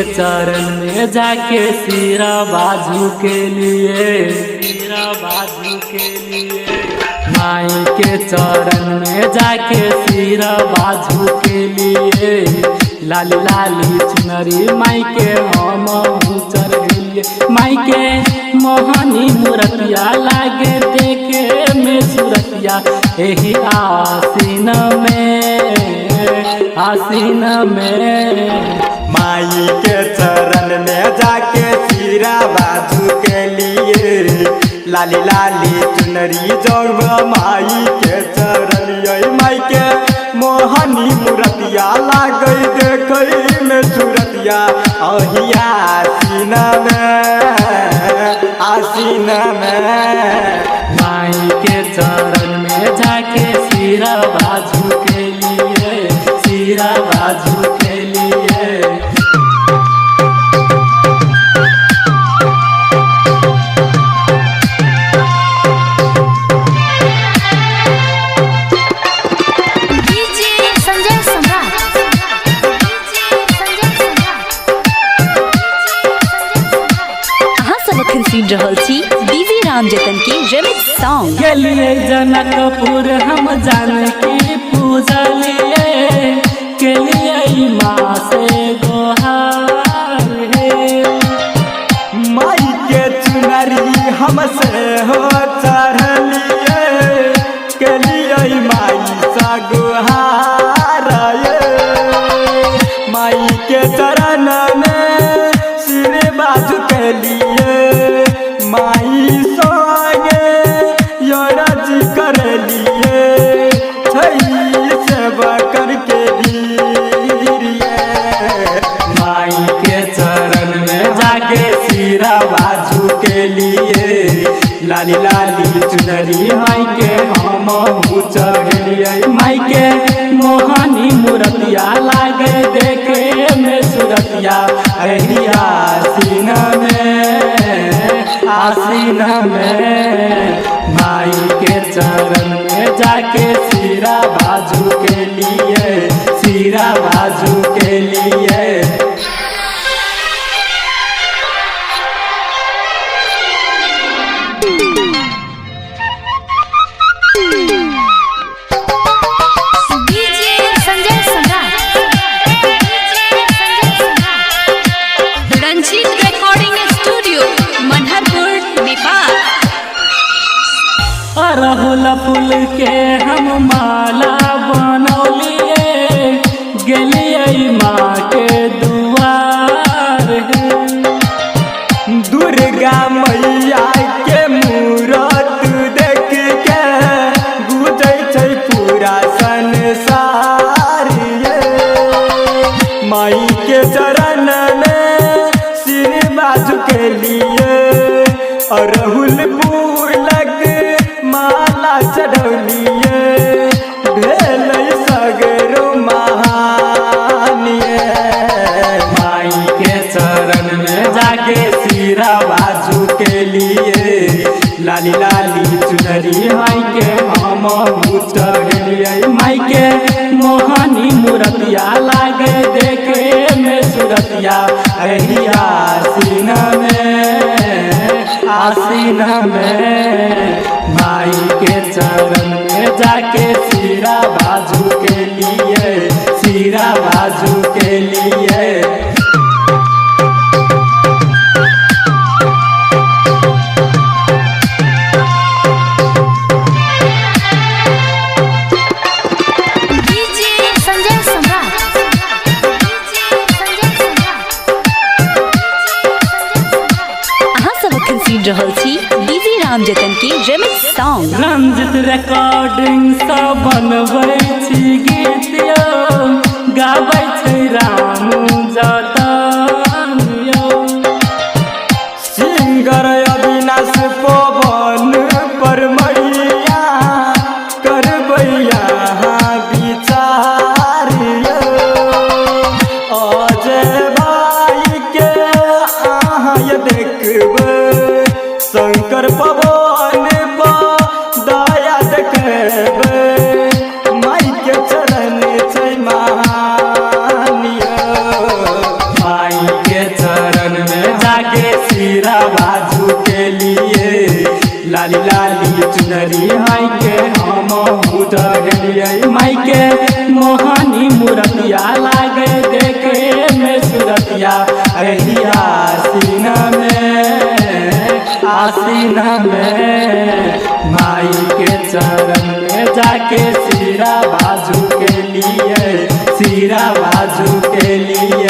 के चरण में जाके सिरा बाजू के लिए, सिरा बाजू के लिए माई के चरण में जाके सिरा बाजू के लिए। लाली लाली चुनरी माई के हम चढ़ गइए। माई के मोहनी मूर्तिया लागे देखे में सूरतिया एही आसीन में, आसीन में। माई के चरण में जाके सिरा बाजू के लिए। लाली लाली चुनरी जब माई के चरण माई के मोहनी मूर्तिया लागे देखे में सूरतिया अही आसीन में, आसीन में। माई के चरण में जाके सिरा बाजू के लिए, सिरा बाजू के लिए। डीजे राम जतन की रिमिक्स सॉन्ग। गेलिए जनकपुर हम जानकी पूजा लिए, के लिए माँ से गोहार है। माई के चुनरी हमसे हो चढ़लिए, के लिए माई सा गोहार। माई के चरण में सिर बाजू के लिए माई सोगे योरज कर लिए सेवा करके दिए। माई के चरण में जाके सिरा बाजू के लिए। लाली लाली चुनरी माई के हम चढ़लिए। माई के मोहनी मूर्तिया लागे देखे में सूरतिया एही आसीन में, आसीन में। माई के चरण में जाके सिरा बाजू के लिए, सिरा बाजू के लिए। अरहुल फूल के हम माला बनौलिए, गेलिए माँ के दुआर है। दुर्गा मैया के मूरत देख के गुजै छै पूरा संसार। माई के चरण में सिर बाजू के लिए अरहुल फूलक माला चढ़ौलिए, भेल सगरो महानिए। माई के चरण में जाके सिरा बाजू के लिए। लाली लाली चुनरी माई के हम चढ़लिए। माई के मोहनी मूर्तिया लागे देखे में सूरतिया एही आसीन में, आसीन में। माई के चरण में जाके सिरा बाजू के लिए, सिरा बाजू के लिए। डीजे राम जतन की रिमिक्स सॉन्ग। रंजित रिकॉर्डिंग सा बनबै छी गीतिया, गाबै छै राम जतन यो। सिंगर अविनाश पवन पर मैया करबै यहाँ विचार। अजय भाई के अहाँ ये देखबै शंकर पवन पर दया देखबै। माई के चरण छै महानिया। लाली लाली चुनरी माई के हम उतर गेलिए माई के मोहनी मूर्तिया लागे देखे में सूरतिया आसीना में माई के चरण में जाके सिरा बाजू के लिए सिरा बाजू के लिए